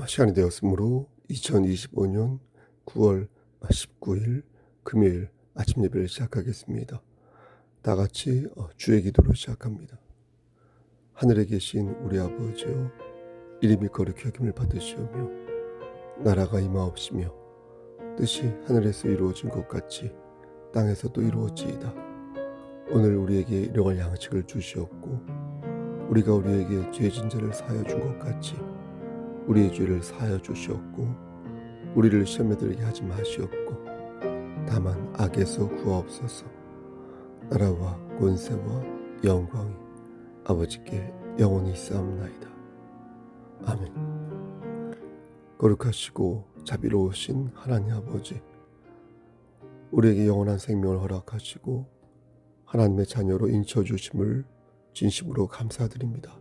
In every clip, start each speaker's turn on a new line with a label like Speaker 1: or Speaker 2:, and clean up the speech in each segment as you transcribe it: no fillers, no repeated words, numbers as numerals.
Speaker 1: 시간이 되었으므로 2025년 9월 19일 금요일 아침 예배를 시작하겠습니다. 다 같이 주의 기도로 시작합니다. 하늘에 계신 우리 아버지여, 이름이 거룩히 여김을 받으시오며 나라가 임하옵시며 뜻이 하늘에서 이루어진 것 같이 땅에서도 이루어지이다. 오늘 우리에게 일용할 양식을 주시옵고 우리가 우리에게 죄진 자를 사하여 준 것 같이 우리의 죄를 사하여 주시옵고 우리를 시험에 들게 하지 마시옵고 다만 악에서 구하옵소서. 나라와 권세와 영광이 아버지께 영원히 있사옵나이다. 아멘. 거룩하시고 자비로우신 하나님 아버지, 우리에게 영원한 생명을 허락하시고 하나님의 자녀로 인쳐주심을 진심으로 감사드립니다.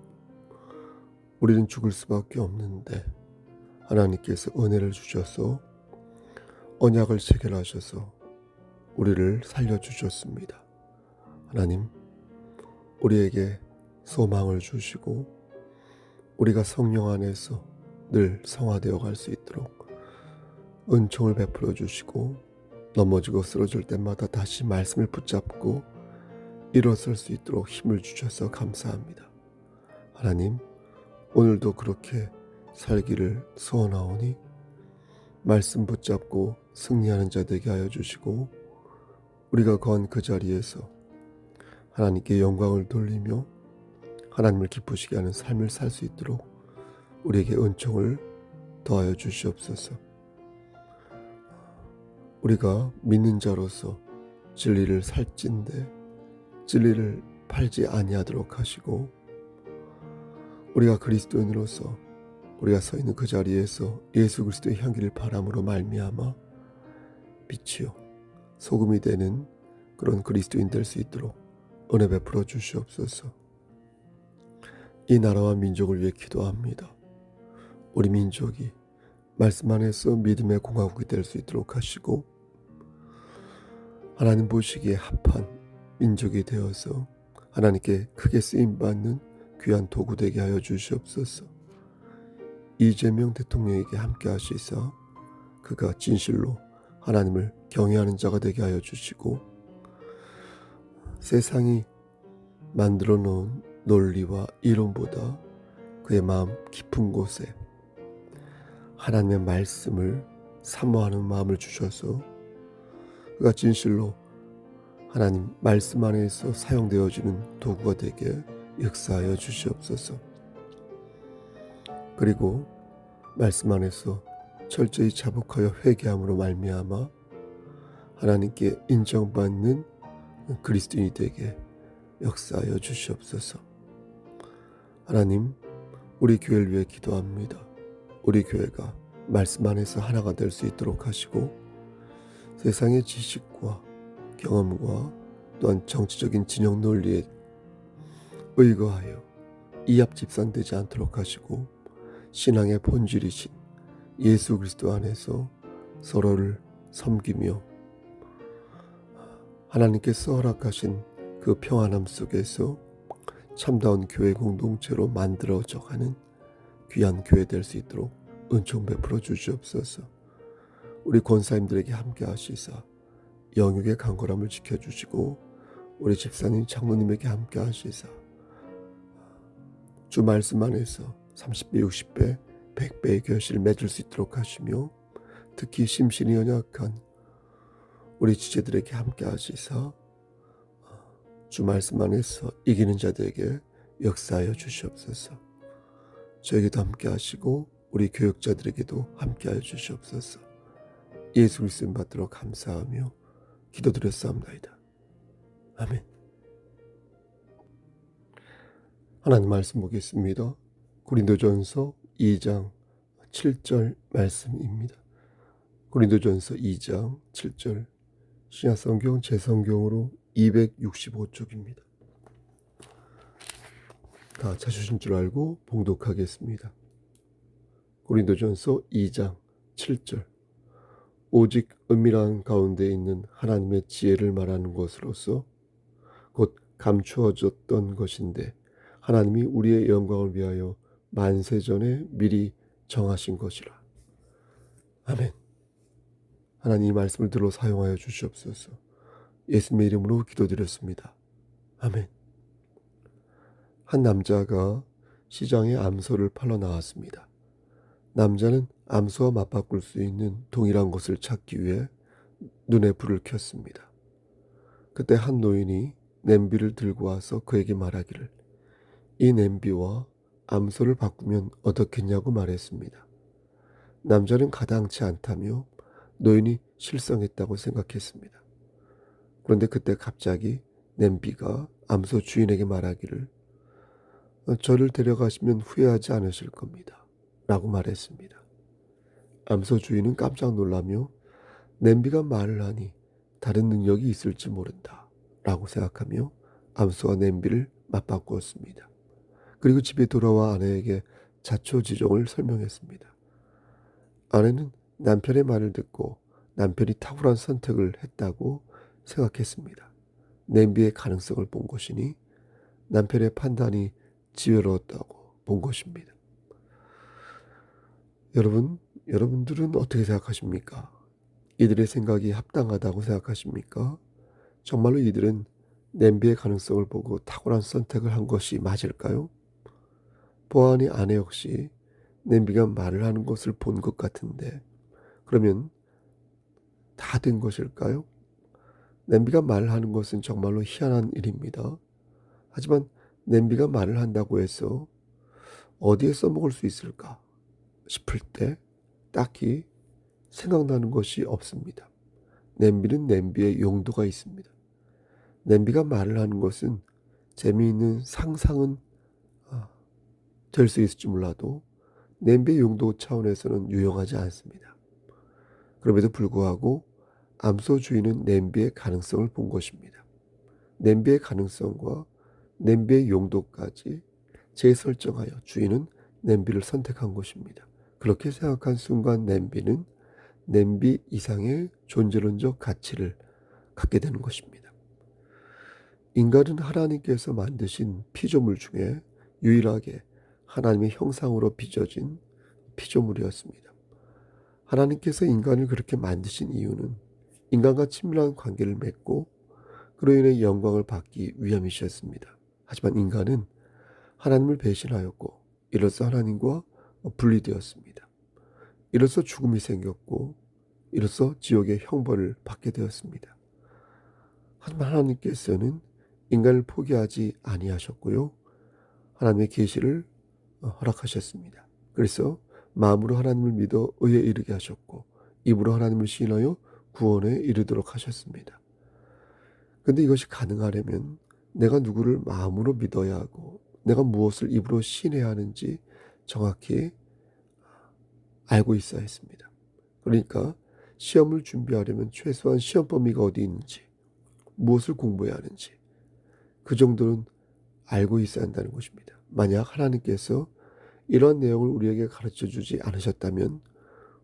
Speaker 1: 우리는 죽을 수밖에 없는데 하나님께서 은혜를 주셔서 언약을 체결하셔서 우리를 살려주셨습니다. 하나님, 우리에게 소망을 주시고 우리가 성령 안에서 늘 성화되어 갈 수 있도록 은총을 베풀어 주시고 넘어지고 쓰러질 때마다 다시 말씀을 붙잡고 일어설 수 있도록 힘을 주셔서 감사합니다. 하나님, 오늘도 그렇게 살기를 소원하오니 말씀 붙잡고 승리하는 자 되게 하여 주시고 우리가 거한 그 자리에서 하나님께 영광을 돌리며 하나님을 기쁘시게 하는 삶을 살 수 있도록 우리에게 은총을 더하여 주시옵소서. 우리가 믿는 자로서 진리를 살찐데 진리를 팔지 아니하도록 하시고 우리가 그리스도인으로서 우리가 서 있는 그 자리에서 예수 그리스도의 향기를 바람으로 말미암아 빛이요 소금이 되는 그런 그리스도인 될 수 있도록 은혜 베풀어 주시옵소서. 이 나라와 민족을 위해 기도합니다. 우리 민족이 말씀 안에서 믿음의 공화국이 될 수 있도록 하시고 하나님 보시기에 합한 민족이 되어서 하나님께 크게 쓰임받는 귀한 도구 되게 하여 주시옵소서. 이재명 대통령에게 함께 하시사 그가 진실로 하나님을 경외하는 자가 되게 하여 주시고 세상이 만들어 놓은 논리와 이론보다 그의 마음 깊은 곳에 하나님의 말씀을 사모하는 마음을 주셔서 그가 진실로 하나님 말씀 안에서 사용되어지는 도구가 되게 역사하여 주시옵소서. 그리고 말씀 안에서 철저히 자복하여 회개함으로 말미암아 하나님께 인정받는 그리스도인이 되게 역사하여 주시옵소서. 하나님, 우리 교회를 위해 기도합니다. 우리 교회가 말씀 안에서 하나가 될 수 있도록 하시고 세상의 지식과 경험과 또한 정치적인 진영 논리에 의거하여 이합 집산되지 않도록 하시고 신앙의 본질이신 예수 그리스도 안에서 서로를 섬기며 하나님께서 허락하신 그 평안함 속에서 참다운 교회 공동체로 만들어져 가는 귀한 교회 될 수 있도록 은총 베풀어 주시옵소서. 우리 권사님들에게 함께 하시사 영육의 강건함을 지켜주시고 우리 집사님 장로님에게 함께 하시사 주 말씀 안에서 30배 60배 100배의 결실을 맺을 수 있도록 하시며 특히 심신이 연약한 우리 지체들에게 함께 하시사 주 말씀 안에서 이기는 자들에게 역사하여 주시옵소서. 저에게도 함께 하시고 우리 교육자들에게도 함께 하여 주시옵소서. 예수 그리스도 받들어 감사하며 기도드렸사옵나이다. 아멘. 하나님 말씀 보겠습니다. 고린도전서 2장 7절 말씀입니다. 고린도전서 2장 7절 신약성경 제성경으로 265쪽입니다. 다 찾으신 줄 알고 봉독하겠습니다. 고린도전서 2장 7절 오직 은밀한 가운데 있는 하나님의 지혜를 말하는 것으로서 곧 감추어졌던 것인데 하나님이 우리의 영광을 위하여 만세전에 미리 정하신 것이라. 아멘. 하나님 이 말씀을 들어 사용하여 주시옵소서. 예수님의 이름으로 기도드렸습니다. 아멘. 한 남자가 시장에 암소를 팔러 나왔습니다. 남자는 암소와 맞바꿀 수 있는 동일한 것을 찾기 위해 눈에 불을 켰습니다. 그때 한 노인이 냄비를 들고 와서 그에게 말하기를 이 냄비와 암소를 바꾸면 어떻겠냐고 말했습니다. 남자는 가당치 않다며 노인이 실성했다고 생각했습니다. 그런데 그때 갑자기 냄비가 암소 주인에게 말하기를 저를 데려가시면 후회하지 않으실 겁니다. 라고 말했습니다. 암소 주인은 깜짝 놀라며 냄비가 말을 하니 다른 능력이 있을지 모른다. 라고 생각하며 암소와 냄비를 맞바꾸었습니다. 그리고 집에 돌아와 아내에게 자초지종을 설명했습니다. 아내는 남편의 말을 듣고 남편이 탁월한 선택을 했다고 생각했습니다. 냄비의 가능성을 본 것이니 남편의 판단이 지혜로웠다고 본 것입니다. 여러분들은 어떻게 생각하십니까? 이들의 생각이 합당하다고 생각하십니까? 정말로 이들은 냄비의 가능성을 보고 탁월한 선택을 한 것이 맞을까요? 보아하니 아내 역시 냄비가 말을 하는 것을 본 것 같은데 그러면 다 된 것일까요? 냄비가 말을 하는 것은 정말로 희한한 일입니다. 하지만 냄비가 말을 한다고 해서 어디에 써먹을 수 있을까 싶을 때 딱히 생각나는 것이 없습니다. 냄비는 냄비의 용도가 있습니다. 냄비가 말을 하는 것은 재미있는 상상은 될 수 있을지 몰라도 냄비의 용도 차원에서는 유용하지 않습니다. 그럼에도 불구하고 암소 주인은 냄비의 가능성을 본 것입니다. 냄비의 가능성과 냄비의 용도까지 재설정하여 주인은 냄비를 선택한 것입니다. 그렇게 생각한 순간 냄비는 냄비 이상의 존재론적 가치를 갖게 되는 것입니다. 인간은 하나님께서 만드신 피조물 중에 유일하게 하나님의 형상으로 빚어진 피조물이었습니다. 하나님께서 인간을 그렇게 만드신 이유는 인간과 친밀한 관계를 맺고 그로 인해 영광을 받기 위함이셨습니다. 하지만 인간은 하나님을 배신하였고 이로써 하나님과 분리되었습니다. 이로써 죽음이 생겼고 이로써 지옥의 형벌을 받게 되었습니다. 하지만 하나님께서는 인간을 포기하지 아니하셨고요. 하나님의 계시를 허락하셨습니다. 그래서 마음으로 하나님을 믿어 의에 이르게 하셨고 입으로 하나님을 시인하여 구원에 이르도록 하셨습니다. 그런데 이것이 가능하려면 내가 누구를 마음으로 믿어야 하고 내가 무엇을 입으로 시인해야 하는지 정확히 알고 있어야 했습니다. 그러니까 시험을 준비하려면 최소한 시험 범위가 어디 있는지 무엇을 공부해야 하는지 그 정도는 알고 있어야 한다는 것입니다. 만약 하나님께서 이러한 내용을 우리에게 가르쳐 주지 않으셨다면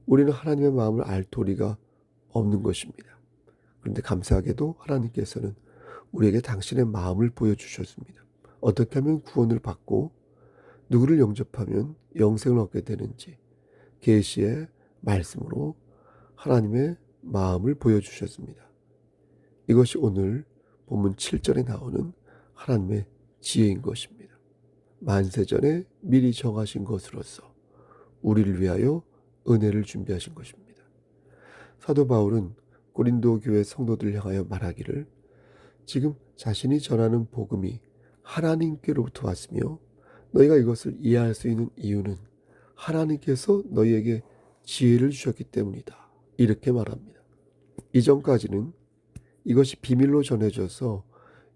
Speaker 1: 우리는 하나님의 마음을 알 도리가 없는 것입니다. 그런데 감사하게도 하나님께서는 우리에게 당신의 마음을 보여주셨습니다. 어떻게 하면 구원을 받고 누구를 영접하면 영생을 얻게 되는지 계시의 말씀으로 하나님의 마음을 보여주셨습니다. 이것이 오늘 본문 7절에 나오는 하나님의 지혜인 것입니다. 만세전에 미리 정하신 것으로서 우리를 위하여 은혜를 준비하신 것입니다. 사도 바울은 고린도 교회 성도들을 향하여 말하기를 지금 자신이 전하는 복음이 하나님께로부터 왔으며 너희가 이것을 이해할 수 있는 이유는 하나님께서 너희에게 지혜를 주셨기 때문이다. 이렇게 말합니다. 이전까지는 이것이 비밀로 전해져서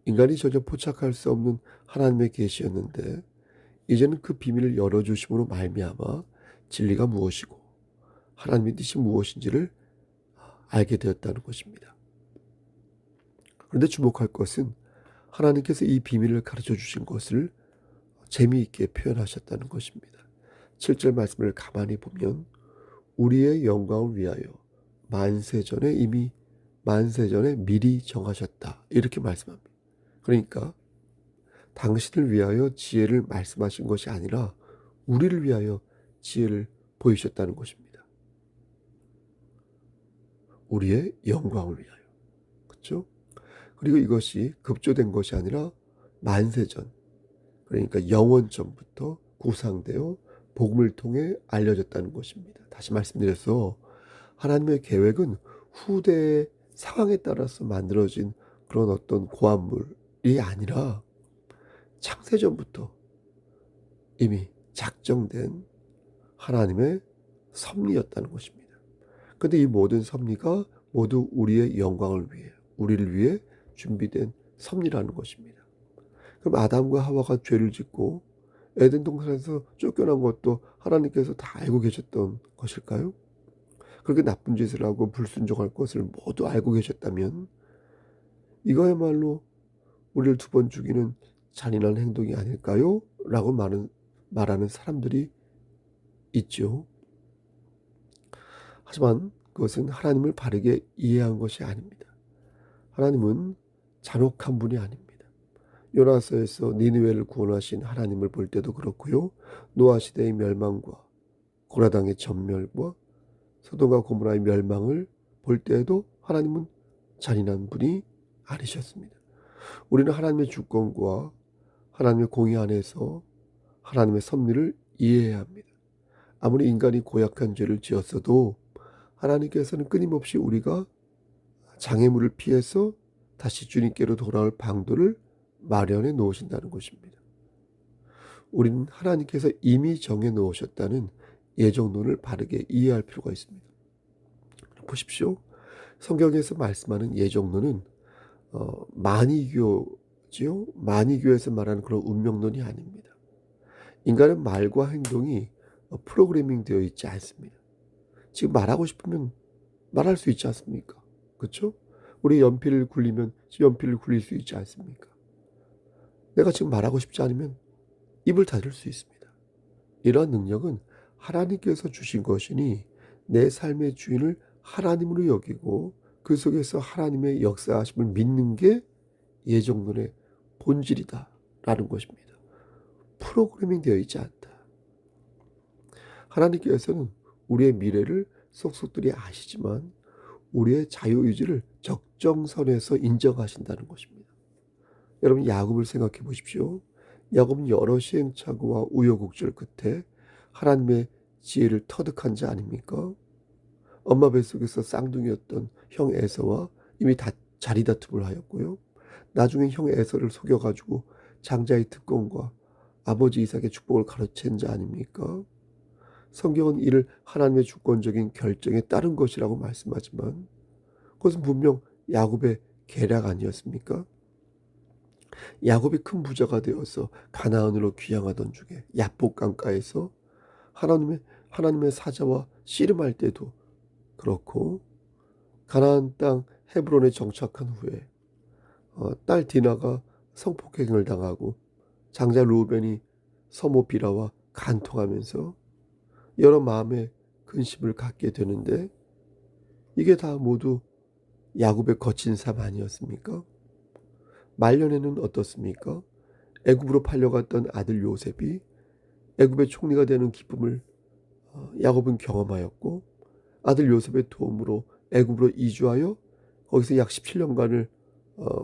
Speaker 1: 인간이 전혀 포착할 수 없는 하나님의 계시였는데 이제는 그 비밀을 열어주심으로 말미암아 진리가 무엇이고 하나님의 뜻이 무엇인지를 알게 되었다는 것입니다. 그런데 주목할 것은 하나님께서 이 비밀을 가르쳐 주신 것을 재미있게 표현하셨다는 것입니다. 7절 말씀을 가만히 보면 우리의 영광을 위하여 만세전에 미리 정하셨다. 이렇게 말씀합니다. 그러니까 당신을 위하여 지혜를 말씀하신 것이 아니라 우리를 위하여 지혜를 보이셨다는 것입니다. 우리의 영광을 위하여. 그렇죠? 그리고 이것이 급조된 것이 아니라 만세전, 그러니까 영원전부터 구상되어 복음을 통해 알려졌다는 것입니다. 다시 말씀드려서 하나님의 계획은 후대의 상황에 따라서 만들어진 그런 어떤 고안물이 아니라 창세전부터 이미 작정된 하나님의 섭리였다는 것입니다. 그런데 이 모든 섭리가 모두 우리의 영광을 위해, 우리를 위해 준비된 섭리라는 것입니다. 그럼 아담과 하와가 죄를 짓고 에덴 동산에서 쫓겨난 것도 하나님께서 다 알고 계셨던 것일까요? 그렇게 나쁜 짓을 하고 불순종할 것을 모두 알고 계셨다면 이거야말로 우리를 두 번 죽이는 잔인한 행동이 아닐까요? 라고 말하는 사람들이 있죠. 하지만 그것은 하나님을 바르게 이해한 것이 아닙니다. 하나님은 잔혹한 분이 아닙니다. 요나서에서 니느웨를 구원하신 하나님을 볼 때도 그렇고요. 노아 시대의 멸망과 고라당의 전멸과 소돔과 고모라의 멸망을 볼 때에도 하나님은 잔인한 분이 아니셨습니다. 우리는 하나님의 주권과 하나님의 공의 안에서 하나님의 섭리를 이해해야 합니다. 아무리 인간이 고약한 죄를 지었어도 하나님께서는 끊임없이 우리가 장애물을 피해서 다시 주님께로 돌아올 방도를 마련해 놓으신다는 것입니다. 우리는 하나님께서 이미 정해 놓으셨다는 예정론을 바르게 이해할 필요가 있습니다. 보십시오. 성경에서 말씀하는 예정론은 만이교지요. 만이교에서 말하는 그런 운명론이 아닙니다. 인간의 말과 행동이 프로그래밍 되어 있지 않습니다. 지금 말하고 싶으면 말할 수 있지 않습니까? 그렇죠? 우리 연필을 굴리면 연필을 굴릴 수 있지 않습니까? 내가 지금 말하고 싶지 않으면 입을 닫을 수 있습니다. 이러한 능력은 하나님께서 주신 것이니 내 삶의 주인을 하나님으로 여기고 그 속에서 하나님의 역사하심을 믿는 게 예정론의 본질이다라는 것입니다. 프로그래밍 되어 있지 않다. 하나님께서는 우리의 미래를 속속들이 아시지만 우리의 자유의지를 적정선에서 인정하신다는 것입니다. 여러분 야곱을 생각해 보십시오. 야곱은 여러 시행착오와 우여곡절 끝에 하나님의 지혜를 터득한 자 아닙니까? 엄마 뱃속에서 쌍둥이였던 형 에서와 이미 자리 다툼을 하였고요. 나중에 형 에서를 속여가지고 장자의 특권과 아버지 이삭의 축복을 가로챈 자 아닙니까? 성경은 이를 하나님의 주권적인 결정에 따른 것이라고 말씀하지만 그것은 분명 야곱의 계략 아니었습니까? 야곱이 큰 부자가 되어서 가나안으로 귀향하던 중에 야복 강가에서 하나님의 사자와 씨름할 때도 그렇고 가나안 땅 헤브론에 정착한 후에 딸 디나가 성폭행을 당하고 장자 루벤이 서모 비라와 간통하면서 여러 마음의 근심을 갖게 되는데 이게 다 모두 야곱의 거친 삶 아니었습니까? 말년에는 어떻습니까? 애굽으로 팔려갔던 아들 요셉이 애굽의 총리가 되는 기쁨을 야곱은 경험하였고 아들 요셉의 도움으로 애굽으로 이주하여 거기서 약 17년간을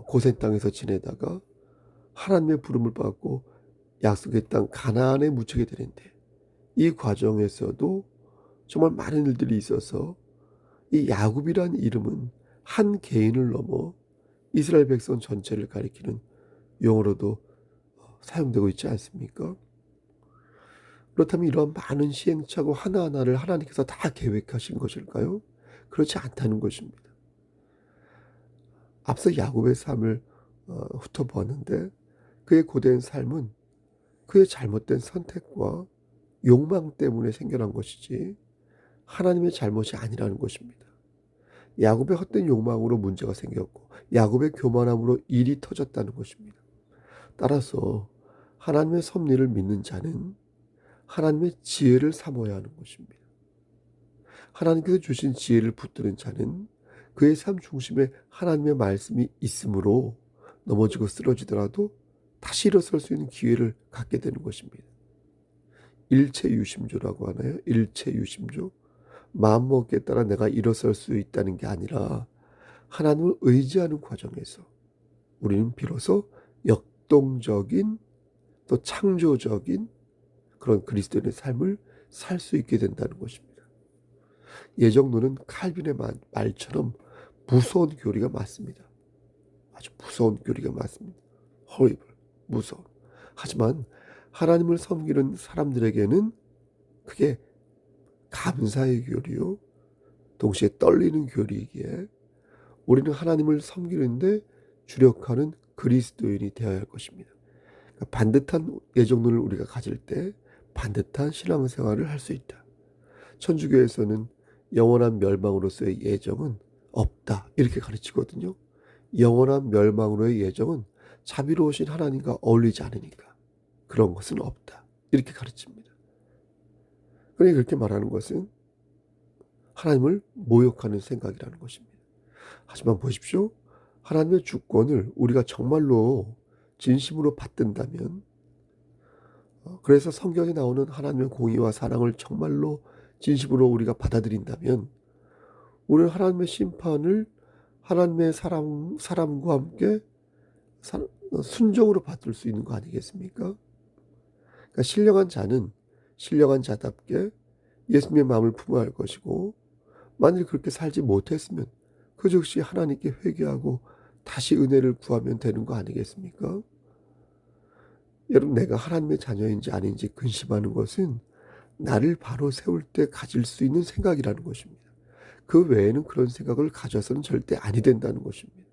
Speaker 1: 고센 땅에서 지내다가 하나님의 부름을 받고 약속의 땅 가나안에 묻히게 되는데 이 과정에서도 정말 많은 일들이 있어서 이 야곱이란 이름은 한 개인을 넘어 이스라엘 백성 전체를 가리키는 용어로도 사용되고 있지 않습니까? 그렇다면 이러한 많은 시행착오 하나하나를 하나님께서 다 계획하신 것일까요? 그렇지 않다는 것입니다. 앞서 야곱의 삶을 훑어보았는데 그의 고된 삶은 그의 잘못된 선택과 욕망 때문에 생겨난 것이지 하나님의 잘못이 아니라는 것입니다. 야곱의 헛된 욕망으로 문제가 생겼고 야곱의 교만함으로 일이 터졌다는 것입니다. 따라서 하나님의 섭리를 믿는 자는 하나님의 지혜를 삼아야 하는 것입니다. 하나님께서 주신 지혜를 붙드는 자는 그의 삶 중심에 하나님의 말씀이 있으므로 넘어지고 쓰러지더라도 다시 일어설 수 있는 기회를 갖게 되는 것입니다. 일체유심조라고 하나요? 일체유심조. 마음먹기에 따라 내가 일어설 수 있다는 게 아니라 하나님을 의지하는 과정에서 우리는 비로소 역동적인 또 창조적인 그런 그리스도인의 삶을 살 수 있게 된다는 것입니다. 예정론은 칼빈의 말처럼 무서운 교리가 맞습니다. 아주 무서운 교리가 맞습니다. horrible, 무서운. 하지만 하나님을 섬기는 사람들에게는 그게 감사의 교리요, 동시에 떨리는 교리이기에 우리는 하나님을 섬기는데 주력하는 그리스도인이 되어야 할 것입니다. 그러니까 반듯한 예정론을 우리가 가질 때 반듯한 신앙생활을 할 수 있다. 천주교에서는 영원한 멸망으로서의 예정은 없다, 이렇게 가르치거든요. 영원한 멸망으로의 예정은 자비로우신 하나님과 어울리지 않으니까 그런 것은 없다, 이렇게 가르칩니다. 그러니까 그렇게 말하는 것은 하나님을 모욕하는 생각이라는 것입니다. 하지만 보십시오. 하나님의 주권을 우리가 정말로 진심으로 받든다면, 그래서 성경에 나오는 하나님의 공의와 사랑을 정말로 진심으로 우리가 받아들인다면 우리는 하나님의 심판을 하나님의 사람과 함께 순종으로 받을 수 있는 거 아니겠습니까? 그러니까 신령한 자는 신령한 자답게 예수님의 마음을 품어야 할 것이고, 만일 그렇게 살지 못했으면 그 즉시 하나님께 회개하고 다시 은혜를 구하면 되는 거 아니겠습니까? 여러분, 내가 하나님의 자녀인지 아닌지 근심하는 것은 나를 바로 세울 때 가질 수 있는 생각이라는 것입니다. 그 외에는 그런 생각을 가져서는 절대 아니 된다는 것입니다.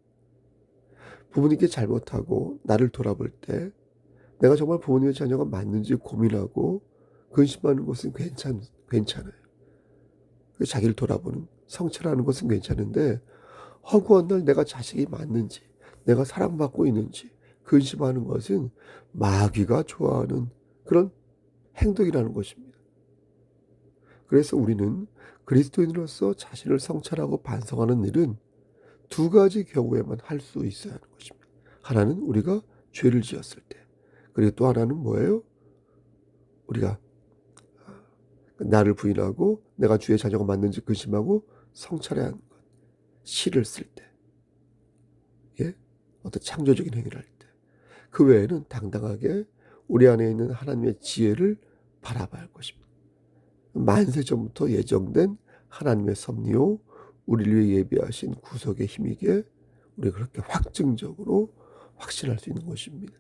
Speaker 1: 부모님께 잘못하고 나를 돌아볼 때 내가 정말 부모님의 자녀가 맞는지 고민하고 근심하는 것은 괜찮아요. 자기를 돌아보는 성찰하는 것은 괜찮은데, 허구한 날 내가 자식이 맞는지, 내가 사랑받고 있는지 근심하는 것은 마귀가 좋아하는 그런 행동이라는 것입니다. 그래서 우리는 그리스도인으로서 자신을 성찰하고 반성하는 일은 두 가지 경우에만 할 수 있어야 하는 것입니다. 하나는 우리가 죄를 지었을 때, 그리고 또 하나는 뭐예요? 우리가 나를 부인하고 내가 주의 자녀가 맞는지 근심하고 성찰해야 하는 것. 시를 쓸 때, 예? 어떤 창조적인 행위를 할 때. 그 외에는 당당하게 우리 안에 있는 하나님의 지혜를 바라봐야 할 것입니다. 만세 전부터 예정된 하나님의 섭리요, 우리를 위해 예비하신 구속의 힘이기에 우리가 그렇게 확증적으로 확신할 수 있는 것입니다.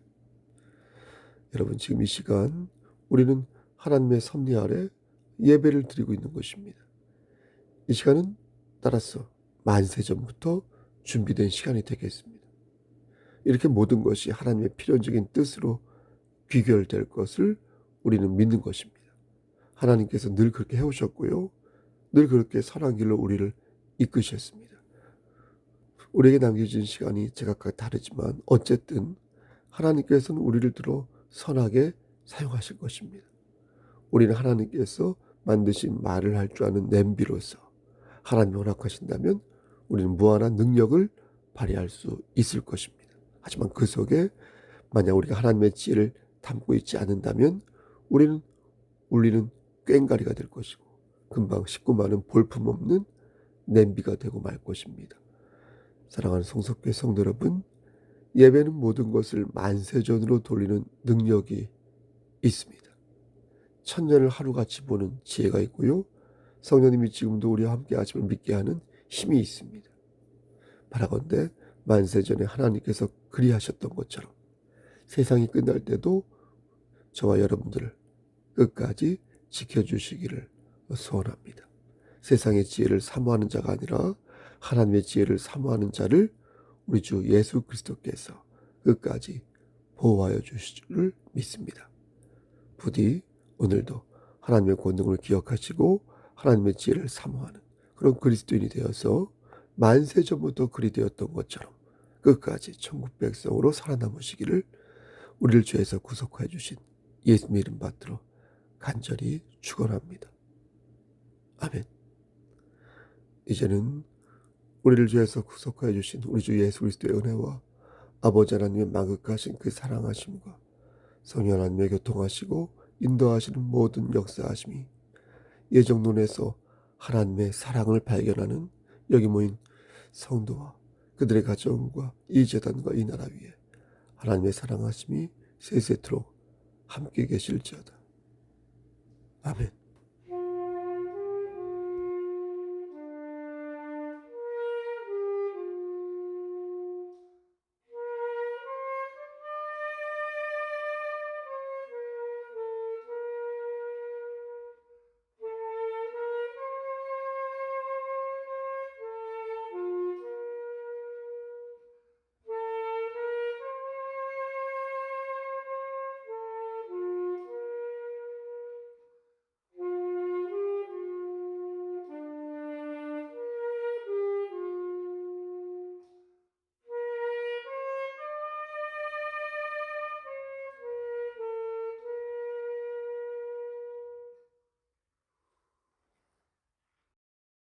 Speaker 1: 여러분, 지금 이 시간 우리는 하나님의 섭리 아래 예배를 드리고 있는 것입니다. 이 시간은 따라서 만세 전부터 준비된 시간이 되겠습니다. 이렇게 모든 것이 하나님의 필연적인 뜻으로 귀결될 것을 우리는 믿는 것입니다. 하나님께서 늘 그렇게 해오셨고요, 늘 그렇게 선한 길로 우리를 이끄셨습니다. 우리에게 남겨진 시간이 제각각 다르지만 어쨌든 하나님께서는 우리를 들어 선하게 사용하실 것입니다. 우리는 하나님께서 만드신 말을 할 줄 아는 냄비로서 하나님이 허락하신다면 우리는 무한한 능력을 발휘할 수 있을 것입니다. 하지만 그 속에 만약 우리가 하나님의 지혜를 담고 있지 않는다면 우리는 울리는 꽹가리가 될 것이고 금방 식고 마는 볼품없는 냄비가 되고 말 것입니다. 사랑하는 성석교회 성도 여러분, 예배는 모든 것을 만세전으로 돌리는 능력이 있습니다. 천년을 하루같이 보는 지혜가 있고요, 성령님이 지금도 우리와 함께 하심을 믿게 하는 힘이 있습니다. 바라건대 만세전에 하나님께서 그리하셨던 것처럼 세상이 끝날 때도 저와 여러분들을 끝까지 지켜주시기를 소원합니다. 세상의 지혜를 사모하는 자가 아니라 하나님의 지혜를 사모하는 자를 우리 주 예수 그리스도께서 끝까지 보호하여 주실 줄 믿습니다. 부디 오늘도 하나님의 권능을 기억하시고 하나님의 지혜를 사모하는 그런 그리스도인이 되어서 만세 전부터 그리 되었던 것처럼 끝까지 천국 백성으로 살아남으시기를 우리를 죄에서 구속하여 주신 예수님의 이름 받들어 간절히 축원합니다. 아멘. 이제는 우리를 죄에서 구속하여 주신 우리 주 예수 그리스도의 은혜와 아버지 하나님의 만극하신 그 사랑하심과 성령 하나님의 교통하시고 인도하시는 모든 역사하심이 예정론에서 하나님의 사랑을 발견하는 여기 모인 성도와 그들의 가정과 이 재단과 이 나라 위에 하나님의 사랑하심이 세세토록 함께 계실지어다. 아멘.